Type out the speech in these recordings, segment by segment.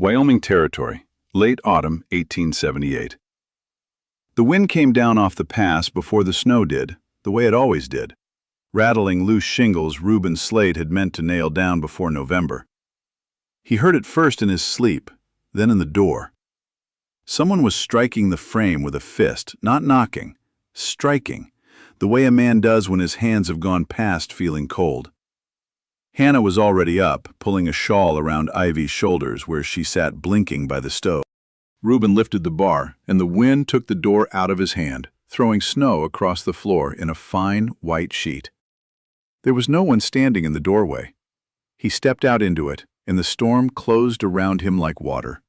Wyoming Territory, late autumn 1878. The wind came down off the pass before the snow did, the way it always did, rattling loose shingles Reuben Slate had meant to nail down before November. He heard it first in his sleep, then in the door. Someone was striking the frame with a fist, not knocking, striking, the way a man does when his hands have gone past feeling cold. Hannah was already up, pulling a shawl around Ivy's shoulders where she sat blinking by the stove. Reuben lifted the bar, and the wind took the door out of his hand, throwing snow across the floor in a fine, white sheet. There was no one standing in the doorway. He stepped out into it, and the storm closed around him like water.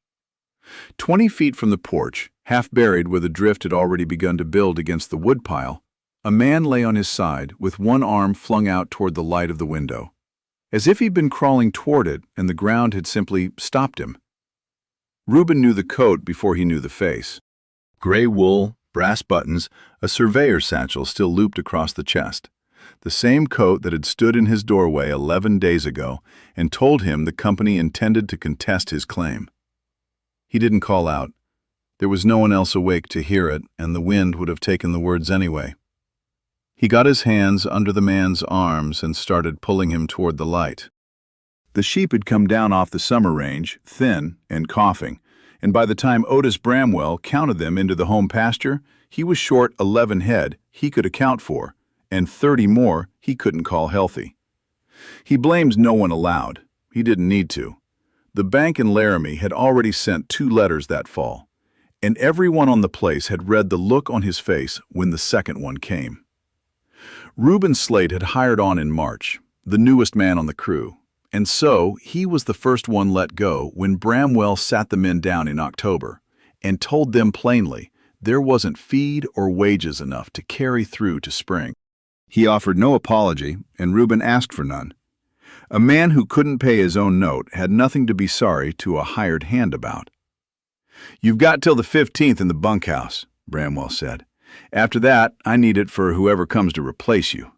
20 feet from the porch, half buried where the drift had already begun to build against the woodpile, a man lay on his side with one arm flung out toward the light of the window, as if he'd been crawling toward it and the ground had simply stopped him. Reuben knew the coat before he knew the face. Gray wool, brass buttons, a surveyor's satchel still looped across the chest. The same coat that had stood in his doorway 11 days ago and told him the company intended to contest his claim. He didn't call out. There was no one else awake to hear it, and the wind would have taken the words anyway. He got his hands under the man's arms and started pulling him toward the light. The sheep had come down off the summer range, thin and coughing, and by the time Otis Bramwell counted them into the home pasture, he was short 11 head he could account for, and 30 more he couldn't call healthy. He blamed no one aloud. He didn't need to. The bank in Laramie had already sent 2 letters that fall, and everyone on the place had read the look on his face when the second one came. Reuben Slate had hired on in March, the newest man on the crew, and so he was the first one let go when Bramwell sat the men down in October and told them plainly there wasn't feed or wages enough to carry through to spring. He offered no apology, and Reuben asked for none. A man who couldn't pay his own note had nothing to be sorry to a hired hand about. "You've got till the 15th in the bunkhouse," Bramwell said. "After that, I need it for whoever comes to replace you."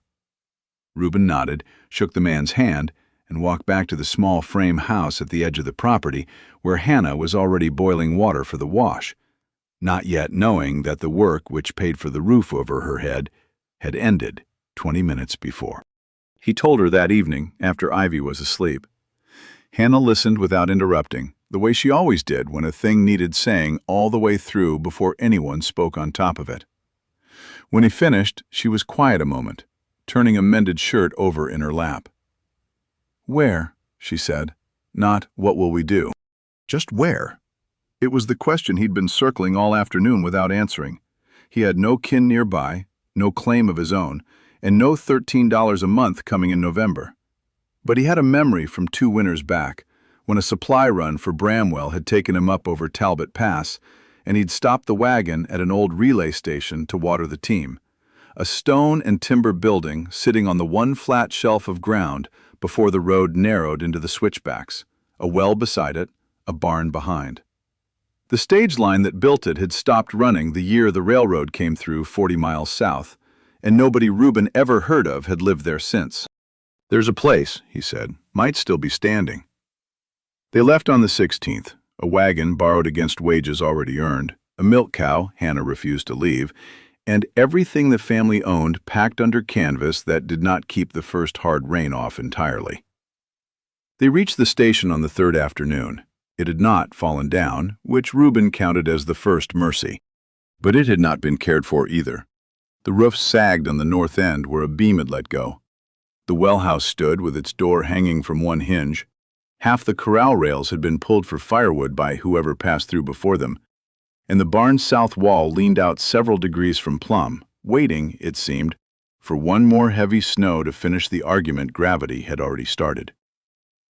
Reuben nodded, shook the man's hand, and walked back to the small frame house at the edge of the property where Hannah was already boiling water for the wash, not yet knowing that the work which paid for the roof over her head had ended 20 minutes before. He told her that evening, after Ivy was asleep. Hannah listened without interrupting, the way she always did when a thing needed saying all the way through before anyone spoke on top of it. When he finished, she was quiet a moment, turning a mended shirt over in her lap. "Where?" she said, not "what will we do?" Just where? It was the question he'd been circling all afternoon without answering. He had no kin nearby, no claim of his own, and no $13 a month coming in November. But he had a memory from 2 winters back, when a supply run for Bramwell had taken him up over Talbot Pass, and he'd stopped the wagon at an old relay station to water the team, a stone and timber building sitting on the one flat shelf of ground before the road narrowed into the switchbacks, a well beside it, a barn behind. The stage line that built it had stopped running the year the railroad came through 40 miles south, and nobody Reuben ever heard of had lived there since. "There's a place," he said, "might still be standing." They left on the 16th, a wagon borrowed against wages already earned, a milk cow Hannah refused to leave, and everything the family owned packed under canvas that did not keep the first hard rain off entirely. They reached the station on the 3rd afternoon. It had not fallen down, which Reuben counted as the first mercy. But it had not been cared for either. The roof sagged on the north end where a beam had let go. The well house stood with its door hanging from one hinge. Half the corral rails had been pulled for firewood by whoever passed through before them, and the barn's south wall leaned out several degrees from plumb, waiting, it seemed, for one more heavy snow to finish the argument gravity had already started.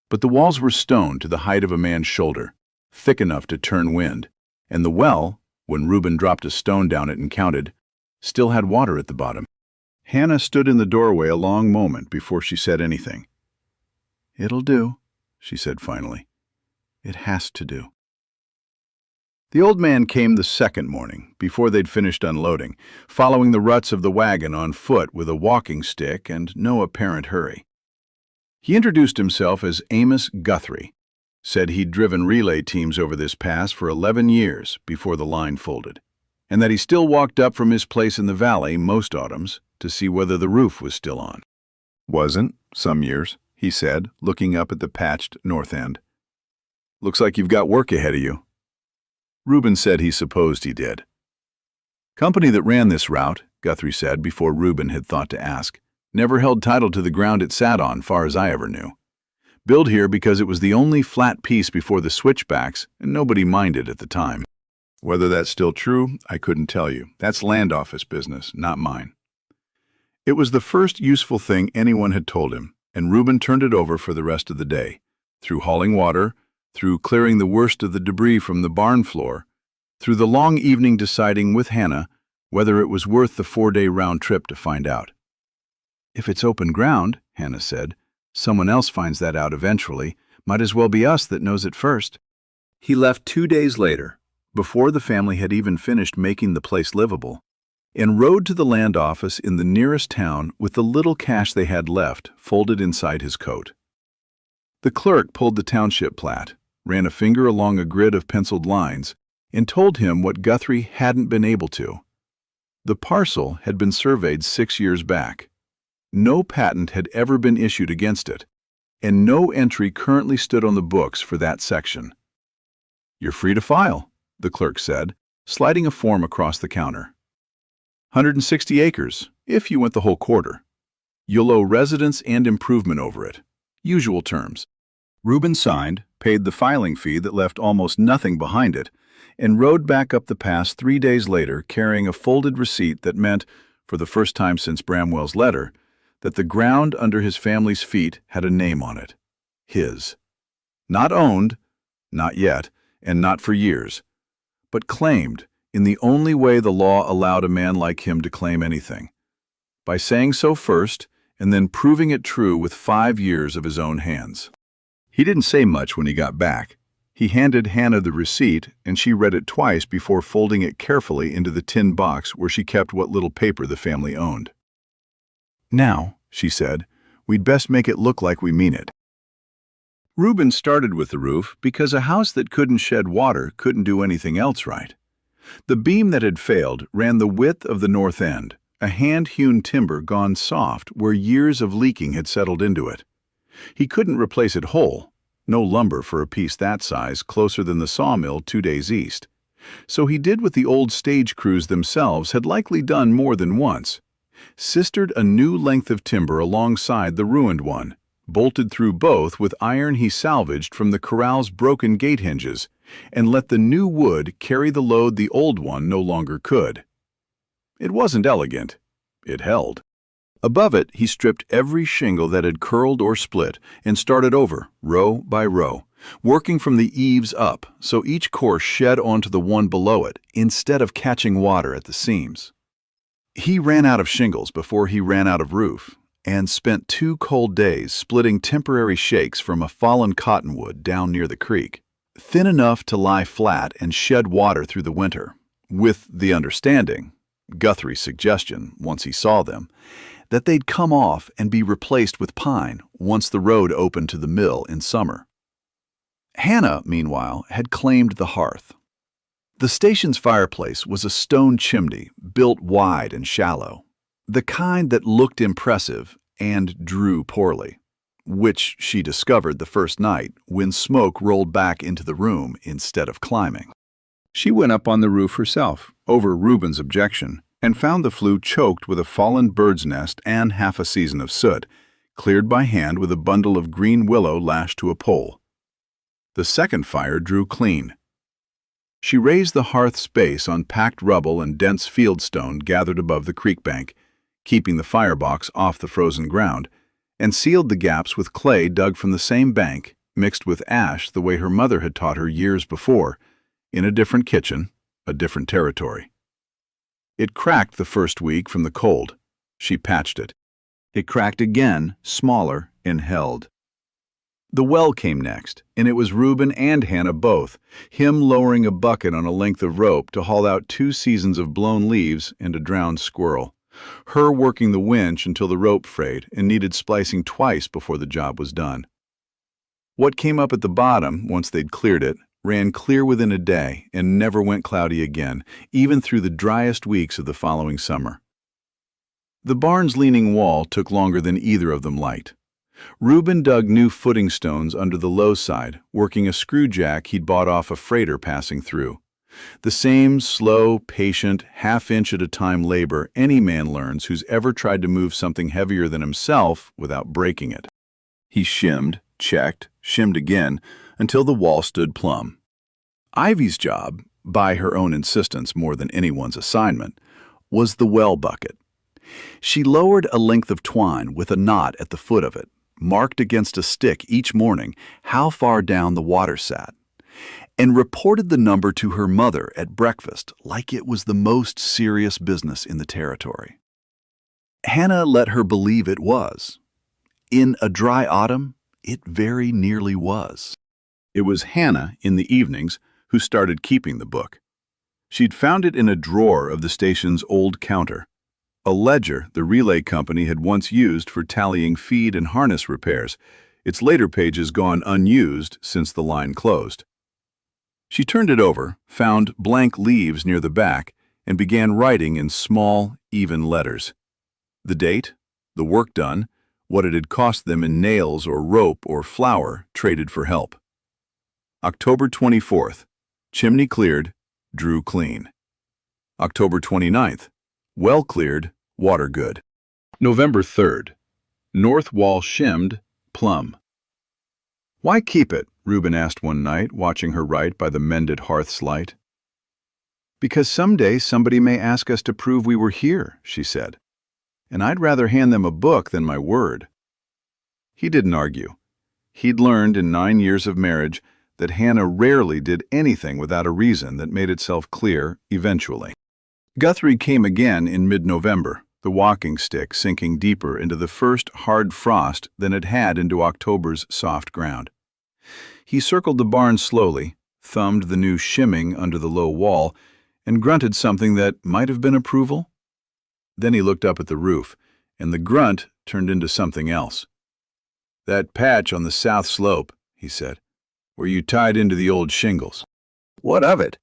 But the walls were stone to the height of a man's shoulder, thick enough to turn wind, and the well, when Reuben dropped a stone down it and counted, still had water at the bottom. Hannah stood in the doorway a long moment before she said anything. "It'll do," she said finally. "It has to do." The old man came the second morning, before they'd finished unloading, following the ruts of the wagon on foot with a walking stick and no apparent hurry. He introduced himself as Amos Guthrie, said he'd driven relay teams over this pass for 11 years before the line folded, and that he still walked up from his place in the valley most autumns to see whether the roof was still on. "Wasn't, some years," he said, looking up at the patched north end. "Looks like you've got work ahead of you." Reuben said he supposed he did. "Company that ran this route," Guthrie said before Reuben had thought to ask, "never held title to the ground it sat on, far as I ever knew. Built here because it was the only flat piece before the switchbacks, and nobody minded at the time. Whether that's still true, I couldn't tell you. That's land office business, not mine." It was the first useful thing anyone had told him, and Reuben turned it over for the rest of the day, through hauling water, through clearing the worst of the debris from the barn floor, through the long evening deciding with Hannah whether it was worth the 4-day round trip to find out. "If it's open ground," Hannah said, "someone else finds that out eventually. Might as well be us that knows it first." He left 2 days later, before the family had even finished making the place livable, and rode to the land office in the nearest town with the little cash they had left folded inside his coat. The clerk pulled the township plat, ran a finger along a grid of penciled lines, and told him what Guthrie hadn't been able to. The parcel had been surveyed 6 years back. No patent had ever been issued against it, and no entry currently stood on the books for that section. "You're free to file," the clerk said, sliding a form across the counter. 160 acres, if you went the whole quarter. You'll owe residence and improvement over it. Usual terms. Reuben signed, paid the filing fee that left almost nothing behind it, and rode back up the pass 3 days later carrying a folded receipt that meant, for the first time since Bramwell's letter, that the ground under his family's feet had a name on it. His. Not owned, not yet, and not for years, but claimed in the only way the law allowed a man like him to claim anything, by saying so first and then proving it true with 5 years of his own hands. He didn't say much when he got back. He handed Hannah the receipt, and she read it twice before folding it carefully into the tin box where she kept what little paper the family owned. "Now," she said, "we'd best make it look like we mean it." Reuben started with the roof because a house that couldn't shed water couldn't do anything else right. The beam that had failed ran the width of the north end, a hand-hewn timber gone soft where years of leaking had settled into it. He couldn't replace it whole, no lumber for a piece that size closer than the sawmill 2 days east. So he did what the old stage crews themselves had likely done more than once. Sistered a new length of timber alongside the ruined one, bolted through both with iron he salvaged from the corral's broken gate hinges, and let the new wood carry the load the old one no longer could. It wasn't elegant. It held. Above it, he stripped every shingle that had curled or split and started over, row by row, working from the eaves up so each course shed onto the one below it instead of catching water at the seams. He ran out of shingles before he ran out of roof, and spent 2 cold days splitting temporary shakes from a fallen cottonwood down near the creek, thin enough to lie flat and shed water through the winter, with the understanding, Guthrie's suggestion once he saw them, that they'd come off and be replaced with pine once the road opened to the mill in summer. Hannah, meanwhile, had claimed the hearth. The station's fireplace was a stone chimney built wide and shallow, the kind that looked impressive and drew poorly, which she discovered the first night when smoke rolled back into the room instead of climbing. She went up on the roof herself, over Reuben's objection, and found the flue choked with a fallen bird's nest and half a season of soot, cleared by hand with a bundle of green willow lashed to a pole. The second fire drew clean. She raised the hearth space on packed rubble and dense fieldstone gathered above the creek bank, keeping the firebox off the frozen ground, and sealed the gaps with clay dug from the same bank, mixed with ash the way her mother had taught her years before, in a different kitchen, a different territory. It cracked the first week from the cold. She patched it. It cracked again, smaller, and held. The well came next, and it was Reuben and Hannah both, him lowering a bucket on a length of rope to haul out 2 seasons of blown leaves and a drowned squirrel, her working the winch until the rope frayed and needed splicing twice before the job was done. What came up at the bottom, once they'd cleared it, ran clear within a day and never went cloudy again, even through the driest weeks of the following summer. The barn's leaning wall took longer than either of them liked. Reuben dug new footing stones under the low side, working a screw jack he'd bought off a freighter passing through. The same slow, patient, half-inch-at-a-time labor any man learns who's ever tried to move something heavier than himself without breaking it. He shimmed, checked, shimmed again, until the wall stood plumb. Ivy's job, by her own insistence more than anyone's assignment, was the well bucket. She lowered a length of twine with a knot at the foot of it, marked against a stick each morning how far down the water sat, and reported the number to her mother at breakfast like it was the most serious business in the territory. Hannah let her believe it was. In a dry autumn, it very nearly was. It was Hannah, in the evenings, who started keeping the book. She'd found it in a drawer of the station's old counter, a ledger the relay company had once used for tallying feed and harness repairs, its later pages gone unused since the line closed. She turned it over, found blank leaves near the back, and began writing in small, even letters. The date, the work done, what it had cost them in nails or rope or flour traded for help. October 24th, chimney cleared, drew clean. October 29th, well cleared, water good. November 3rd, north wall shimmed, plumb. "Why keep it?" Reuben asked one night, watching her write by the mended hearth's light. "Because someday somebody may ask us to prove we were here," she said. "And I'd rather hand them a book than my word." He didn't argue. He'd learned in 9 years of marriage that Hannah rarely did anything without a reason that made itself clear eventually. Guthrie came again in mid-November, the walking stick sinking deeper into the first hard frost than it had into October's soft ground. He circled the barn slowly, thumbed the new shimming under the low wall, and grunted something that might have been approval. Then he looked up at the roof, and the grunt turned into something else. "That patch on the south slope," he said, "where you tied into the old shingles." "What of it?"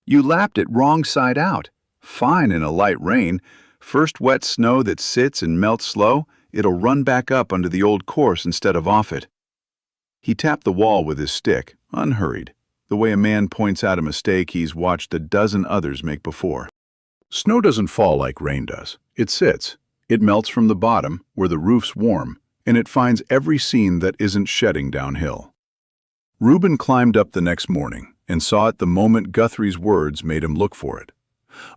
"You lapped it wrong side out. Fine in a light rain. First wet snow that sits and melts slow, it'll run back up under the old course instead of off it." He tapped the wall with his stick, unhurried, the way a man points out a mistake he's watched a dozen others make before. Snow doesn't fall like rain does. It sits. It melts from the bottom, where the roof's warm, and it finds every seam that isn't shedding downhill. Reuben climbed up the next morning and saw it the moment Guthrie's words made him look for it.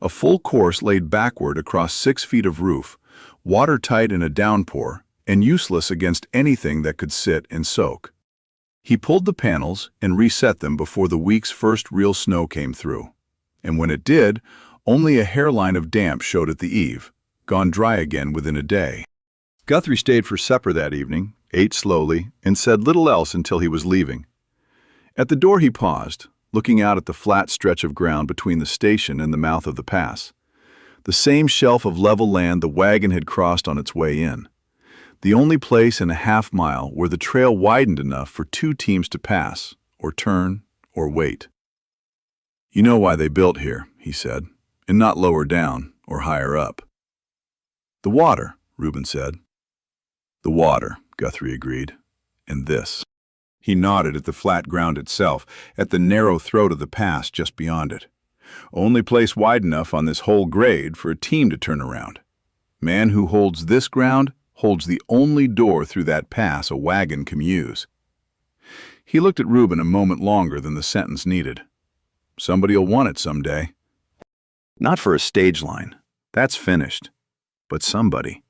A full course laid backward across 6 feet of roof, watertight in a downpour, and useless against anything that could sit and soak. He pulled the panels and reset them before the week's first real snow came through. And when it did, only a hairline of damp showed at the eave, gone dry again within a day. Guthrie stayed for supper that evening, ate slowly, and said little else until he was leaving. At the door he paused, looking out at the flat stretch of ground between the station and the mouth of the pass. The same shelf of level land the wagon had crossed on its way in. The only place in a half-mile where the trail widened enough for 2 teams to pass, or turn, or wait. "You know why they built here," he said, "and not lower down or higher up." "The water," Reuben said. "The water," Guthrie agreed, "and this." He nodded at the flat ground itself, at the narrow throat of the pass just beyond it. Only place wide enough on this whole grade for a team to turn around. Man who holds this ground holds the only door through that pass a wagon can use. He looked at Reuben a moment longer than the sentence needed. "Somebody'll want it someday." "Not for a stage line. That's finished. But somebody."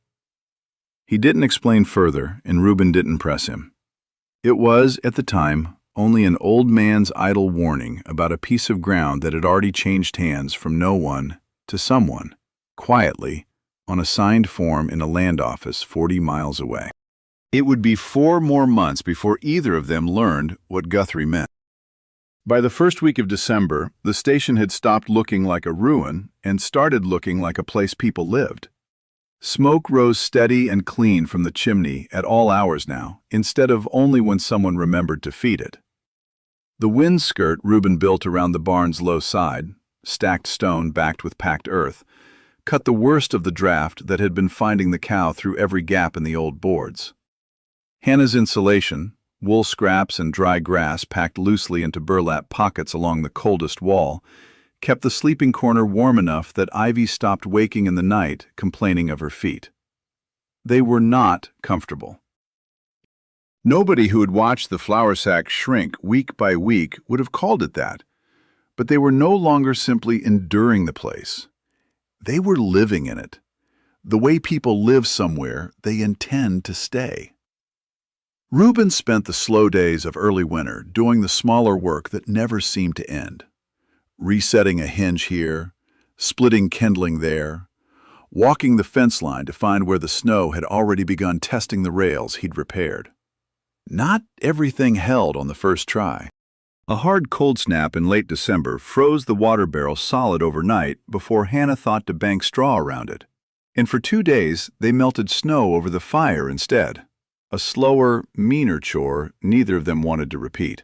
He didn't explain further, and Reuben didn't press him. It was, at the time, only an old man's idle warning about a piece of ground that had already changed hands from no one to someone, quietly, on a signed form in a land office 40 miles away. It would be 4 more months before either of them learned what Guthrie meant. By the first week of December, the station had stopped looking like a ruin and started looking like a place people lived. Smoke rose steady and clean from the chimney at all hours now, instead of only when someone remembered to feed it. The wind skirt Reuben built around the barn's low side, stacked stone backed with packed earth, cut the worst of the draft that had been finding the cow through every gap in the old boards. Hannah's insulation, wool scraps and dry grass packed loosely into burlap pockets along the coldest wall, kept the sleeping corner warm enough that Ivy stopped waking in the night complaining of her feet. They were not comfortable. Nobody who had watched the flour sack shrink week by week would have called it that, but they were no longer simply enduring the place. They were living in it. The way people live somewhere, they intend to stay. Reuben spent the slow days of early winter doing the smaller work that never seemed to end. Resetting a hinge here, splitting kindling there, walking the fence line to find where the snow had already begun testing the rails he'd repaired. Not everything held on the first try. A hard cold snap in late December froze the water barrel solid overnight before Hannah thought to bank straw around it. And for 2 days, they melted snow over the fire instead. A slower, meaner chore neither of them wanted to repeat.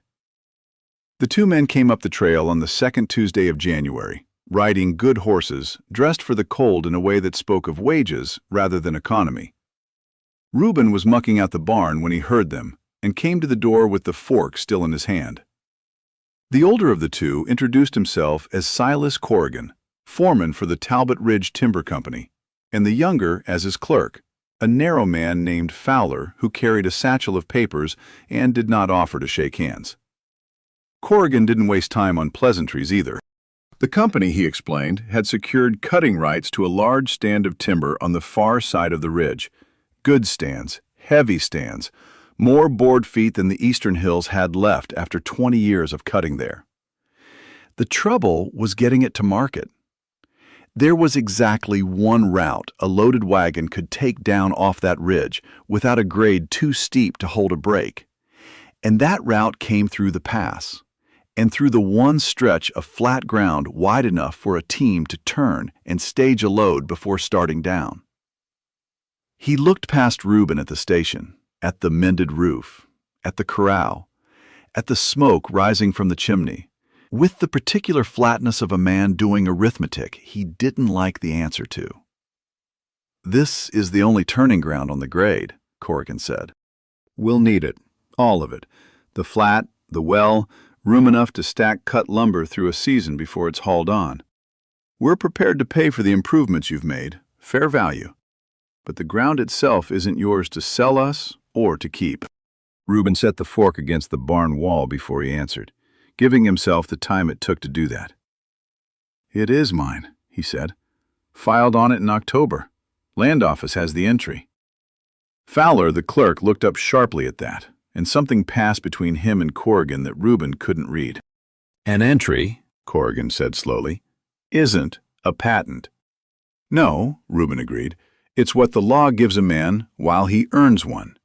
The two men came up the trail on the second Tuesday of January, riding good horses, dressed for the cold in a way that spoke of wages rather than economy. Reuben was mucking out the barn when he heard them and came to the door with the fork still in his hand. The older of the two introduced himself as Silas Corrigan, foreman for the Talbot Ridge Timber Company, and the younger as his clerk, a narrow man named Fowler who carried a satchel of papers and did not offer to shake hands. Corrigan didn't waste time on pleasantries either. The company, he explained, had secured cutting rights to a large stand of timber on the far side of the ridge. Good stands, heavy stands, more board feet than the eastern hills had left after 20 years of cutting there. The trouble was getting it to market. There was exactly one route a loaded wagon could take down off that ridge without a grade too steep to hold a brake. And that route came through the pass, and through the one stretch of flat ground wide enough for a team to turn and stage a load before starting down. He looked past Reuben at the station, at the mended roof, at the corral, at the smoke rising from the chimney, with the particular flatness of a man doing arithmetic he didn't like the answer to. "This is the only turning ground on the grade," Corrigan said. "We'll need it, all of it. The flat, the well, room enough to stack cut lumber through a season before it's hauled on. We're prepared to pay for the improvements you've made, fair value. But the ground itself isn't yours to sell us or to keep." Reuben set the fork against the barn wall before he answered, giving himself the time it took to do that. "It is mine," he said. "Filed on it in October. Land office has the entry." Fowler, the clerk, looked up sharply at that, and something passed between him and Corrigan that Reuben couldn't read. "An entry," Corrigan said slowly, "isn't a patent." "No," Reuben agreed. "It's what the law gives a man while he earns one."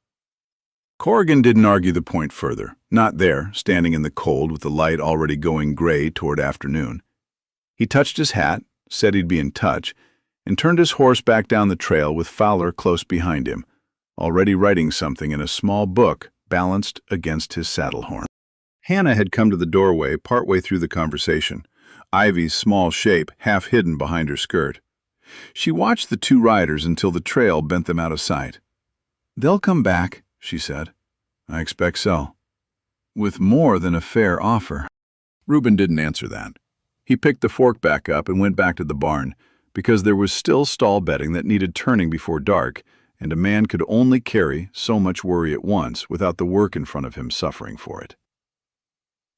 Corrigan didn't argue the point further, not there, standing in the cold with the light already going gray toward afternoon. He touched his hat, said he'd be in touch, and turned his horse back down the trail with Fowler close behind him, already writing something in a small book balanced against his saddle horn. Hannah had come to the doorway partway through the conversation, Ivy's small shape half hidden behind her skirt. She watched the two riders until the trail bent them out of sight. "They'll come back," she said. "I expect so. With more than a fair offer." Reuben didn't answer that. He picked the fork back up and went back to the barn, because there was still stall bedding that needed turning before dark, and a man could only carry so much worry at once without the work in front of him suffering for it.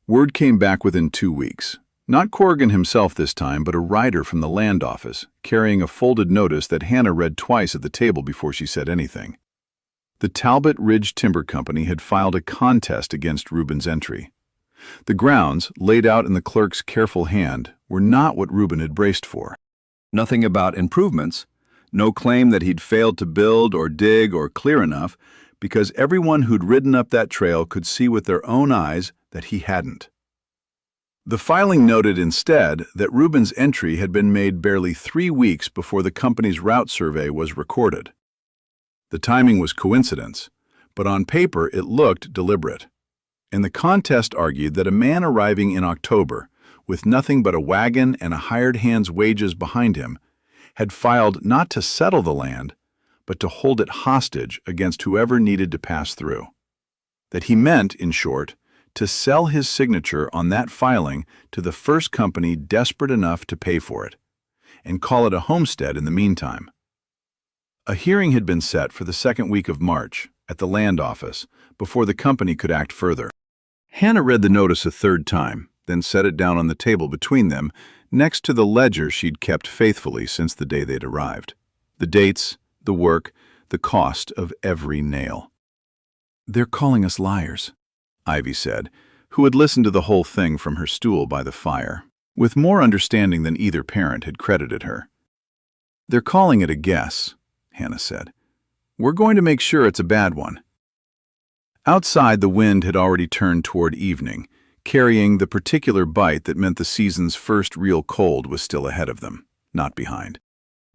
Word came back within 2 weeks. Not Corrigan himself this time, but a rider from the land office, carrying a folded notice that Hannah read twice at the table before she said anything. The Talbot Ridge Timber Company had filed a contest against Reuben's entry. The grounds, laid out in the clerk's careful hand, were not what Reuben had braced for. Nothing about improvements, no claim that he'd failed to build or dig or clear enough, because everyone who'd ridden up that trail could see with their own eyes that he hadn't. The filing noted instead that Reuben's entry had been made barely 3 weeks before the company's route survey was recorded. The timing was coincidence, but on paper it looked deliberate. And the contest argued that a man arriving in October, with nothing but a wagon and a hired hand's wages behind him, had filed not to settle the land, but to hold it hostage against whoever needed to pass through. That he meant, in short, to sell his signature on that filing to the first company desperate enough to pay for it, and call it a homestead in the meantime. A hearing had been set for the second week of March at the land office before the company could act further. Hannah read the notice a third time, then set it down on the table between them, next to the ledger she'd kept faithfully since the day they'd arrived. The dates, the work, the cost of every nail. "They're calling us liars," Ivy said, who had listened to the whole thing from her stool by the fire, with more understanding than either parent had credited her. "They're calling it a guess," Hannah said. "We're going to make sure it's a bad one." Outside, the wind had already turned toward evening, carrying the particular bite that meant the season's first real cold was still ahead of them, not behind.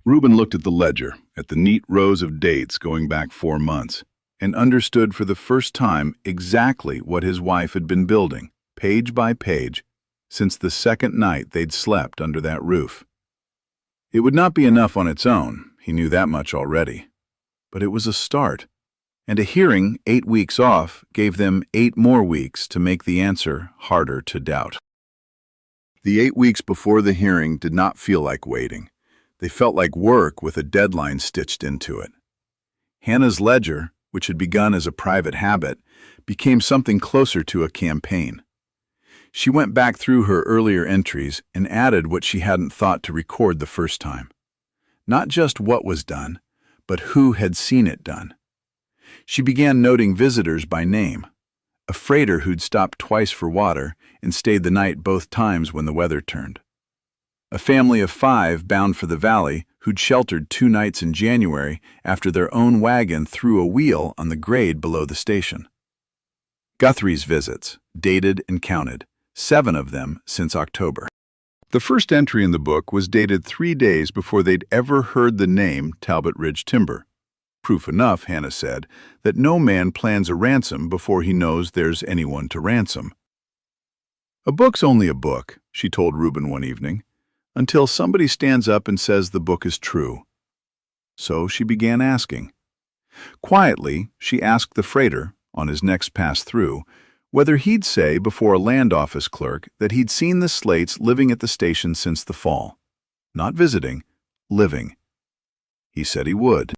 Reuben looked at the ledger, at the neat rows of dates going back 4 months, and understood for the first time exactly what his wife had been building, page by page, since the second night they'd slept under that roof. It would not be enough on its own, he knew that much already. But it was a start, and a hearing 8 weeks off gave them 8 more weeks to make the answer harder to doubt. The 8 weeks before the hearing did not feel like waiting. They felt like work with a deadline stitched into it. Hannah's ledger, which had begun as a private habit, became something closer to a campaign. She went back through her earlier entries and added what she hadn't thought to record the first time. Not just what was done, but who had seen it done. She began noting visitors by name. A freighter who'd stopped twice for water and stayed the night both times when the weather turned. A family of 5 bound for the valley who'd sheltered 2 nights in January after their own wagon threw a wheel on the grade below the station. Guthrie's visits, dated and counted, 7 of them since October. The first entry in the book was dated 3 days before they'd ever heard the name Talbot Ridge Timber. Proof enough, Hannah said, that no man plans a ransom before he knows there's anyone to ransom. "A book's only a book," she told Reuben one evening, "until somebody stands up and says the book is true." So she began asking. Quietly, she asked the freighter, on his next pass through, whether he'd say before a land office clerk that he'd seen the Slates living at the station since the fall. Not visiting, living. He said he would.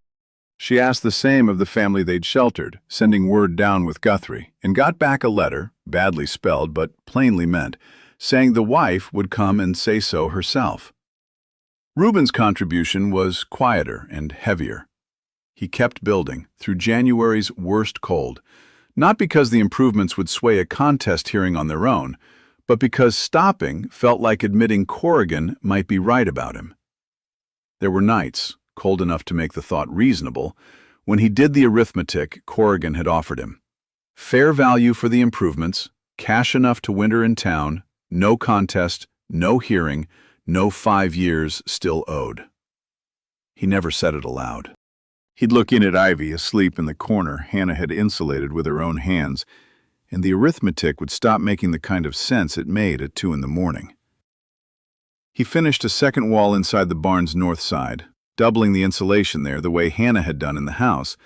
She asked the same of the family they'd sheltered, sending word down with Guthrie, and got back a letter, badly spelled but plainly meant, saying the wife would come and say so herself. Reuben's contribution was quieter and heavier. He kept building through January's worst cold, not because the improvements would sway a contest hearing on their own, but because stopping felt like admitting Corrigan might be right about him. There were nights, cold enough to make the thought reasonable, when he did the arithmetic Corrigan had offered him. Fair value for the improvements, cash enough to winter in town, no contest, no hearing, no 5 years still owed. He never said it aloud. He'd look in at Ivy asleep in the corner Hannah had insulated with her own hands, and the arithmetic would stop making the kind of sense it made at 2 in the morning. He finished a second wall inside the barn's north side, doubling the insulation there the way Hannah had done in the house,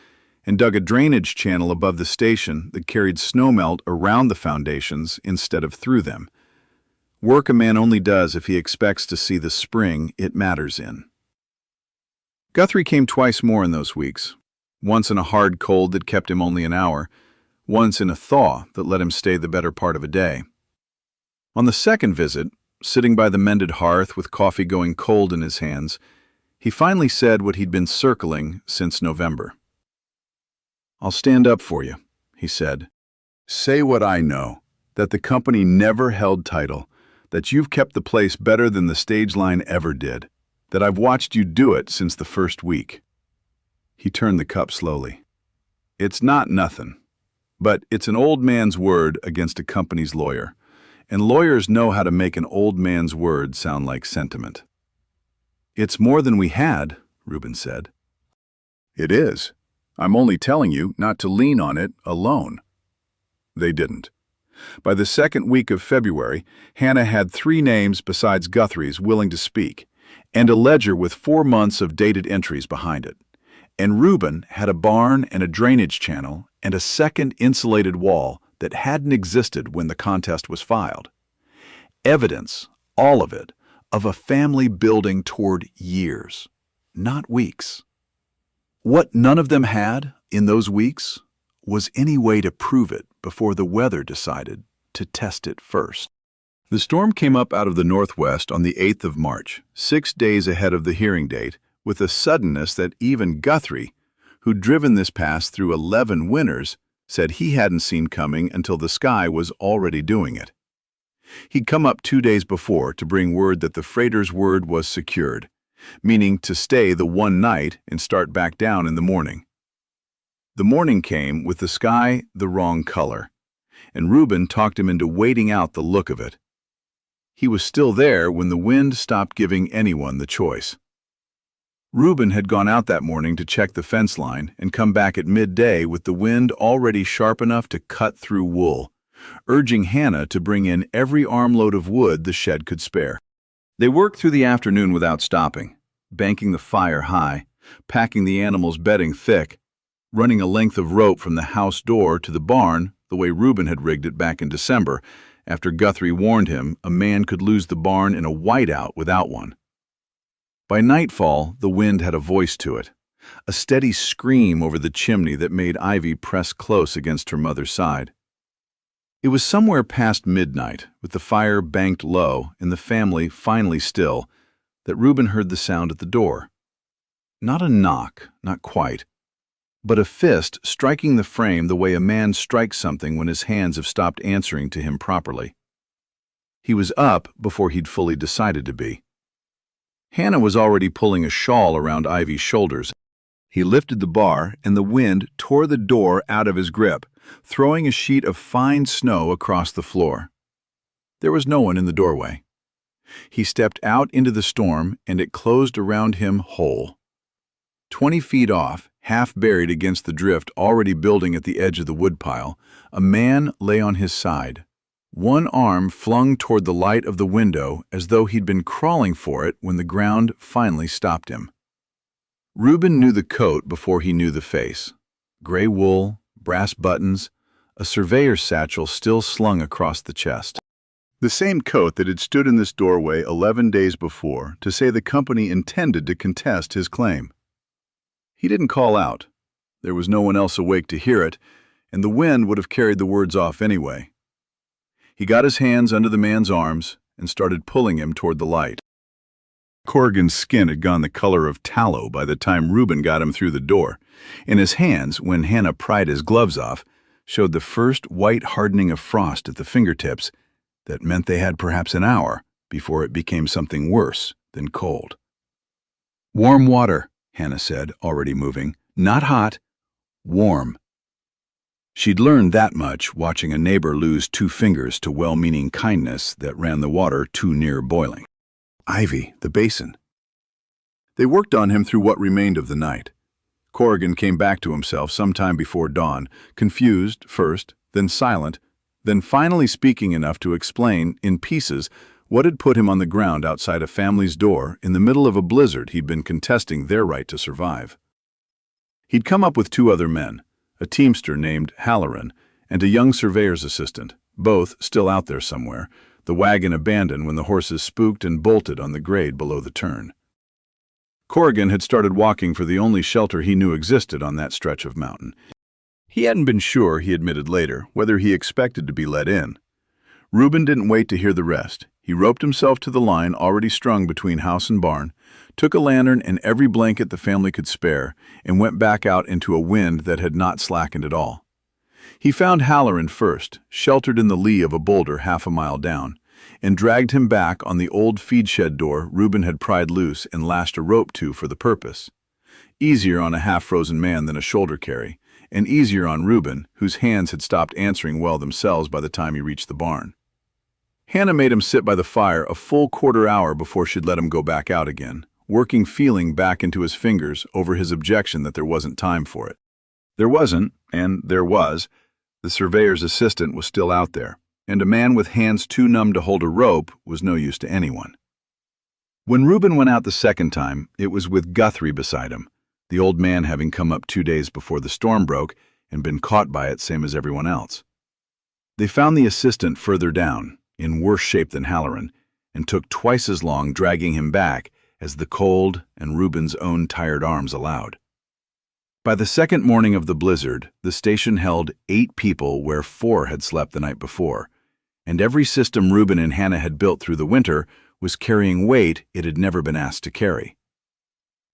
and dug a drainage channel above the station that carried snowmelt around the foundations instead of through them. Work a man only does if he expects to see the spring it matters in. Guthrie came twice more in those weeks, once in a hard cold that kept him only an hour, once in a thaw that let him stay the better part of a day. On the second visit, sitting by the mended hearth with coffee going cold in his hands, he finally said what he'd been circling since November. "I'll stand up for you," he said. "Say what I know, that the company never held title, that you've kept the place better than the stage line ever did, that I've watched you do it since the first week." He turned the cup slowly. "It's not nothin', but it's an old man's word against a company's lawyer, and lawyers know how to make an old man's word sound like sentiment. "It's more than we had," Reuben said. "It is. I'm only telling you not to lean on it alone." They didn't. By the second week of February, Hannah had 3 names besides Guthrie's willing to speak, and a ledger with 4 months of dated entries behind it. And Reuben had a barn and a drainage channel and a second insulated wall that hadn't existed when the contest was filed. Evidence, all of it, of a family building toward years, not weeks. What none of them had in those weeks was any way to prove it before the weather decided to test it first. The storm came up out of the northwest on the 8th of March, 6 days ahead of the hearing date, with a suddenness that even Guthrie, who'd driven this pass through 11 winters, said he hadn't seen coming until the sky was already doing it. He'd come up 2 days before to bring word that the freighter's word was secured, meaning to stay the one night and start back down in the morning. The morning came with the sky the wrong color, and Reuben talked him into waiting out the look of it. He was still there when the wind stopped giving anyone the choice. Reuben had gone out that morning to check the fence line and come back at midday with the wind already sharp enough to cut through wool, urging Hannah to bring in every armload of wood the shed could spare. They worked through the afternoon without stopping, banking the fire high, packing the animals' bedding thick, running a length of rope from the house door to the barn the way Reuben had rigged it back in December, after Guthrie warned him a man could lose the barn in a whiteout without one. By nightfall, the wind had a voice to it, a steady scream over the chimney that made Ivy press close against her mother's side. It was somewhere past midnight, with the fire banked low and the family finally still, that Reuben heard the sound at the door. Not a knock, not quite, but a fist striking the frame the way a man strikes something when his hands have stopped answering to him properly. He was up before he'd fully decided to be. Hannah was already pulling a shawl around Ivy's shoulders. He lifted the bar, and the wind tore the door out of his grip, throwing a sheet of fine snow across the floor. There was no one in the doorway. He stepped out into the storm, and it closed around him whole. 20 feet off, half buried against the drift already building at the edge of the woodpile, a man lay on his side, one arm flung toward the light of the window as though he'd been crawling for it when the ground finally stopped him. Reuben knew the coat before he knew the face. Gray wool, brass buttons, a surveyor's satchel still slung across the chest. The same coat that had stood in this doorway 11 days before to say the company intended to contest his claim. He didn't call out. There was no one else awake to hear it, and the wind would have carried the words off anyway. He got his hands under the man's arms and started pulling him toward the light. Corrigan's skin had gone the color of tallow by the time Reuben got him through the door, and his hands, when Hannah pried his gloves off, showed the first white hardening of frost at the fingertips that meant they had perhaps an hour before it became something worse than cold. "Warm water," Hannah said, already moving. "Not hot. Warm." She'd learned that much watching a neighbor lose 2 fingers to well-meaning kindness that ran the water too near boiling. Ivy, the basin. They worked on him through what remained of the night. Corrigan came back to himself sometime before dawn, confused first, then silent, then finally speaking enough to explain, in pieces, what had put him on the ground outside a family's door in the middle of a blizzard he'd been contesting their right to survive. He'd come up with 2 other men, a teamster named Halloran and a young surveyor's assistant, both still out there somewhere, the wagon abandoned when the horses spooked and bolted on the grade below the turn. Corrigan had started walking for the only shelter he knew existed on that stretch of mountain. He hadn't been sure, he admitted later, whether he expected to be let in. Reuben didn't wait to hear the rest. He roped himself to the line already strung between house and barn, took a lantern and every blanket the family could spare, and went back out into a wind that had not slackened at all. He found Halloran first, sheltered in the lee of a boulder half a mile down, and dragged him back on the old feed shed door Reuben had pried loose and lashed a rope to for the purpose. Easier on a half-frozen man than a shoulder carry, and easier on Reuben, whose hands had stopped answering well themselves by the time he reached the barn. Hannah made him sit by the fire a full quarter-hour before she'd let him go back out again, working feeling back into his fingers over his objection that there wasn't time for it. There wasn't, and there was. The surveyor's assistant was still out there, and a man with hands too numb to hold a rope was no use to anyone. When Reuben went out the second time, it was with Guthrie beside him, the old man having come up 2 days before the storm broke and been caught by it same as everyone else. They found the assistant further down, in worse shape than Halloran, and took twice as long dragging him back as the cold and Reuben's own tired arms allowed. By the second morning of the blizzard, the station held 8 people where 4 had slept the night before, and every system Reuben and Hannah had built through the winter was carrying weight it had never been asked to carry.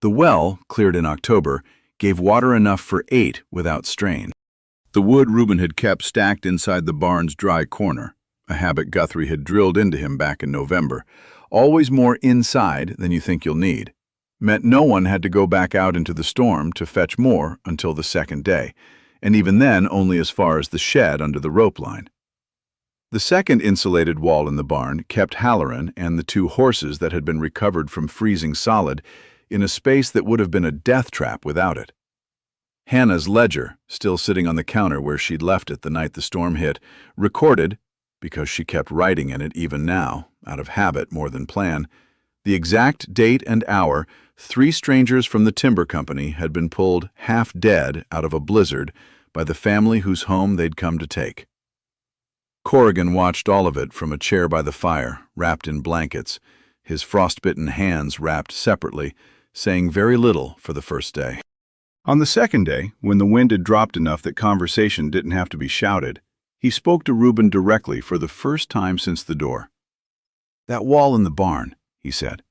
The well, cleared in October, gave water enough for 8 without strain. The wood Reuben had kept stacked inside the barn's dry corner, a habit Guthrie had drilled into him back in November, always more inside than you think you'll need, meant no one had to go back out into the storm to fetch more until the second day, and even then only as far as the shed under the rope line. The second insulated wall in the barn kept Halloran and the 2 horses that had been recovered from freezing solid in a space that would have been a death trap without it. Hannah's ledger, still sitting on the counter where she'd left it the night the storm hit, recorded, because she kept writing in it even now, out of habit more than plan, the exact date and hour 3 strangers from the timber company had been pulled half dead out of a blizzard by the family whose home they'd come to take. Corrigan watched all of it from a chair by the fire, wrapped in blankets, his frostbitten hands wrapped separately, saying very little for the first day. On the second day, when the wind had dropped enough that conversation didn't have to be shouted, he spoke to Reuben directly for the first time since the door. "That wall in the barn," he said.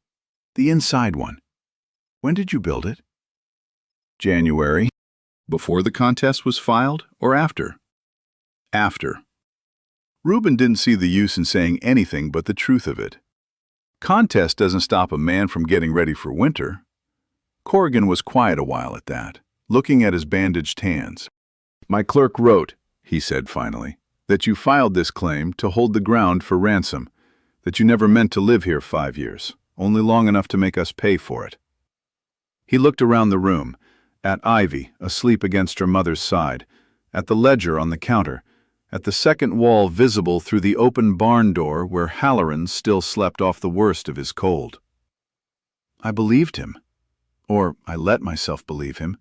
"The inside one. When did you build it?" "January." "Before the contest was filed, or after?" "After." Reuben didn't see the use in saying anything but the truth of it. Contest doesn't stop a man from getting ready for winter. Corrigan was quiet a while at that, looking at his bandaged hands. "My clerk wrote," he said finally, "that you filed this claim to hold the ground for ransom, that you never meant to live here 5 years, only long enough to make us pay for it." He looked around the room, at Ivy asleep against her mother's side, at the ledger on the counter, at the second wall visible through the open barn door where Halloran still slept off the worst of his cold. "I believed him, or I let myself believe him,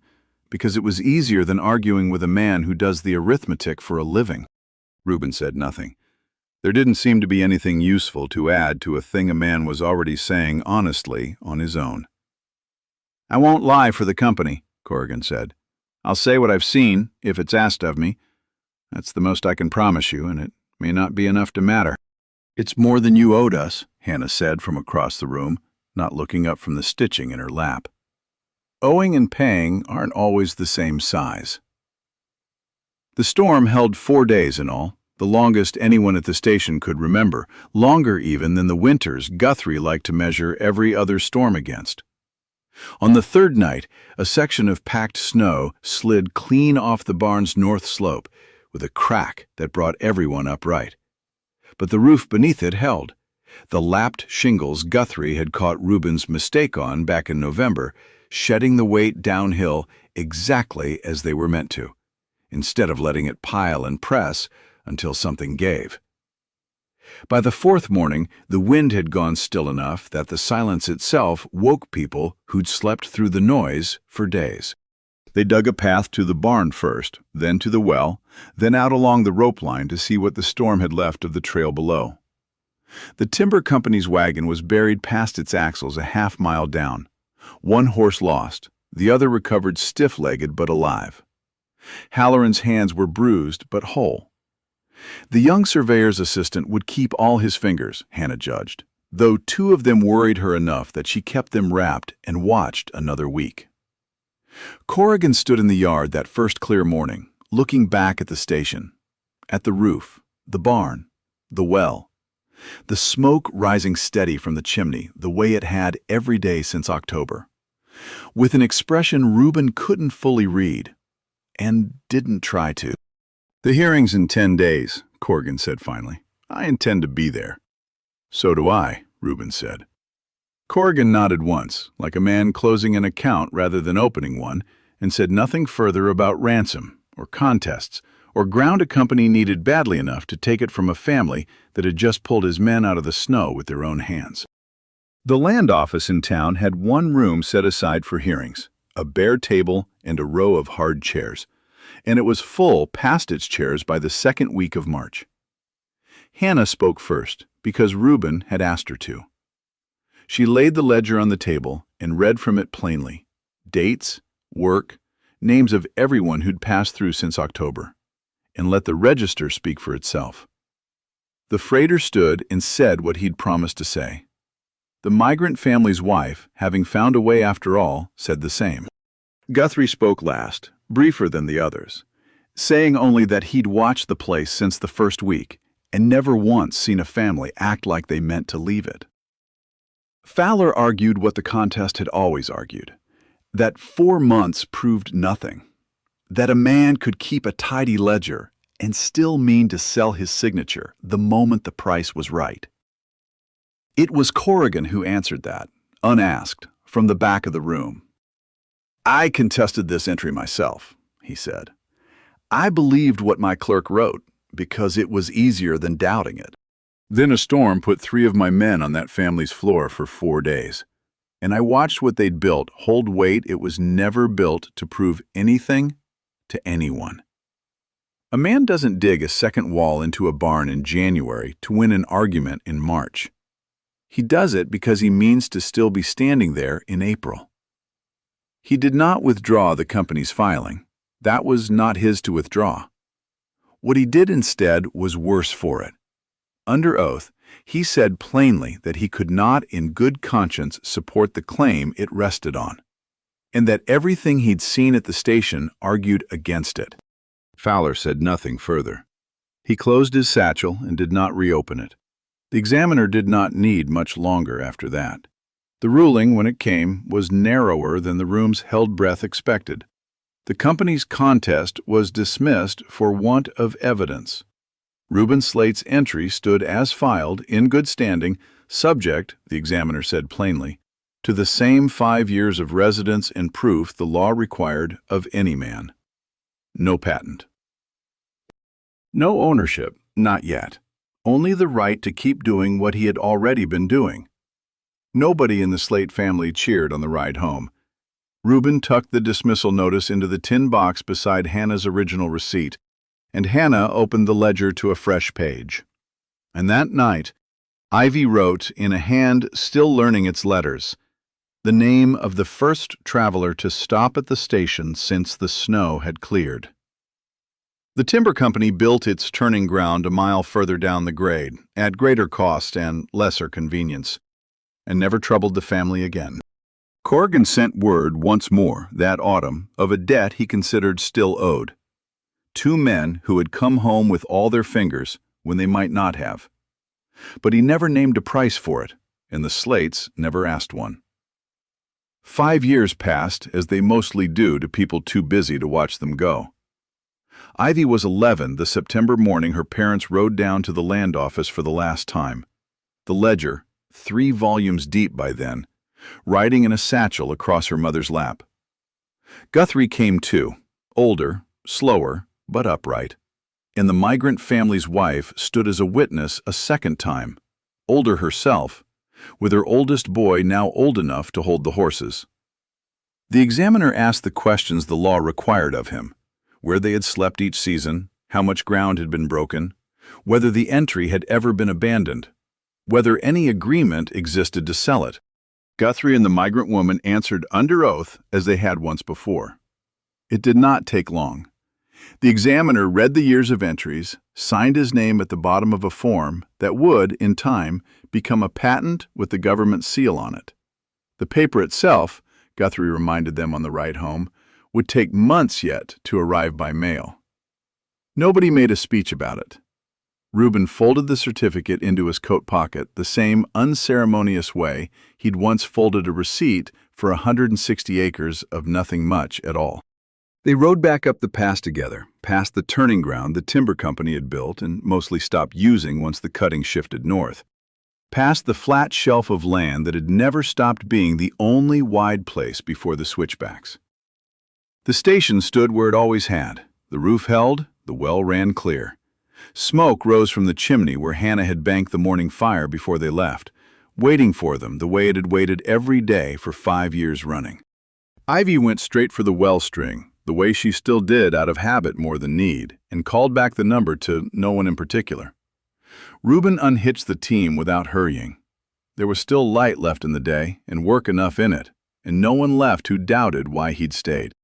because it was easier than arguing with a man who does the arithmetic for a living." Reuben said nothing. There didn't seem to be anything useful to add to a thing a man was already saying honestly on his own. "I won't lie for the company," Corrigan said. "I'll say what I've seen, if it's asked of me. That's the most I can promise you, and it may not be enough to matter." "It's more than you owed us," Hannah said from across the room, not looking up from the stitching in her lap. Owing and paying aren't always the same size. The storm held 4 days in all, the longest anyone at the station could remember, longer even than the winters Guthrie liked to measure every other storm against. On the third night, a section of packed snow slid clean off the barn's north slope, with a crack that brought everyone upright. But the roof beneath it held. The lapped shingles Guthrie had caught Reuben's mistake on back in November, shedding the weight downhill exactly as they were meant to, instead of letting it pile and press until something gave. By the fourth morning, the wind had gone still enough that the silence itself woke people who'd slept through the noise for days. They dug a path to the barn first, then to the well, then out along the rope line to see what the storm had left of the trail below. The timber company's wagon was buried past its axles a half-mile down. 1 horse lost, the other recovered stiff-legged but alive. Halloran's hands were bruised but whole. The young surveyor's assistant would keep all his fingers, Hannah judged, though 2 of them worried her enough that she kept them wrapped and watched another week. Corrigan stood in the yard that first clear morning, looking back at the station, at the roof, the barn, the well, the smoke rising steady from the chimney the way it had every day since October, with an expression Reuben couldn't fully read, and didn't try to. "The hearing's in 10 days, Corrigan said finally. "I intend to be there." "So do I," Reuben said. Corrigan nodded once, like a man closing an account rather than opening one, and said nothing further about ransom, or contests, or ground a company needed badly enough to take it from a family that had just pulled his men out of the snow with their own hands. The land office in town had one room set aside for hearings, a bare table and a row of hard chairs, and it was full past its chairs by the second week of March. Hannah spoke first, because Reuben had asked her to. She laid the ledger on the table and read from it plainly: dates, work, names of everyone who'd passed through since October, and let the register speak for itself. The freighter stood and said what he'd promised to say. The migrant family's wife, having found a way after all, said the same. Guthrie spoke last, briefer than the others, saying only that he'd watched the place since the first week and never once seen a family act like they meant to leave it. Fowler argued what the contest had always argued, that 4 months proved nothing, that a man could keep a tidy ledger and still mean to sell his signature the moment the price was right. It was Corrigan who answered that, unasked, from the back of the room. "I contested this entry myself," he said. "I believed what my clerk wrote because it was easier than doubting it. Then a storm put 3 of my men on that family's floor for 4 days, and I watched what they'd built hold weight it was never built to prove anything to anyone. A man doesn't dig a second wall into a barn in January to win an argument in March. He does it because he means to still be standing there in April." He did not withdraw the company's filing. That was not his to withdraw. What he did instead was worse for it. Under oath, he said plainly that he could not in good conscience support the claim it rested on, and that everything he'd seen at the station argued against it. Fowler said nothing further. He closed his satchel and did not reopen it. The examiner did not need much longer after that. The ruling, when it came, was narrower than the room's held breath expected. The company's contest was dismissed for want of evidence. Reuben Slate's entry stood as filed, in good standing, subject, the examiner said plainly, to the same 5 years of residence and proof the law required of any man. No patent. No ownership, not yet. Only the right to keep doing what he had already been doing. Nobody in the Slate family cheered on the ride home. Reuben tucked the dismissal notice into the tin box beside Hannah's original receipt, and Hannah opened the ledger to a fresh page. And that night, Ivy wrote, in a hand still learning its letters, the name of the first traveler to stop at the station since the snow had cleared. The timber company built its turning ground a mile further down the grade, at greater cost and lesser convenience, and never troubled the family again. Corrigan sent word once more that autumn of a debt he considered still owed. 2 men who had come home with all their fingers when they might not have. But he never named a price for it, and the Slates never asked one. 5 years passed, as they mostly do to people too busy to watch them go. Ivy was 11 the September morning her parents rode down to the land office for the last time. The ledger, 3 volumes deep by then, riding in a satchel across her mother's lap. Guthrie came too, older, slower, but upright, and the migrant family's wife stood as a witness a second time, older herself, with her oldest boy now old enough to hold the horses. The examiner asked the questions the law required of him: where they had slept each season, how much ground had been broken, whether the entry had ever been abandoned, whether any agreement existed to sell it. Guthrie and the migrant woman answered under oath as they had once before. It did not take long. The examiner read the years of entries, signed his name at the bottom of a form that would, in time, become a patent with the government seal on it. The paper itself, Guthrie reminded them on the ride home, would take months yet to arrive by mail. Nobody made a speech about it. Reuben folded the certificate into his coat pocket the same unceremonious way he'd once folded a receipt for 160 acres of nothing much at all. They rode back up the pass together, past the turning ground the timber company had built and mostly stopped using once the cutting shifted north. past the flat shelf of land that had never stopped being the only wide place before the switchbacks. The station stood where it always had. The roof held, the well ran clear. Smoke rose from the chimney where Hannah had banked the morning fire before they left, waiting for them the way it had waited every day for 5 years running. Ivy went straight for the well string, the way she still did out of habit more than need, and called back the number to no one in particular. Reuben unhitched the team without hurrying. There was still light left in the day and work enough in it, and no one left who doubted why he'd stayed.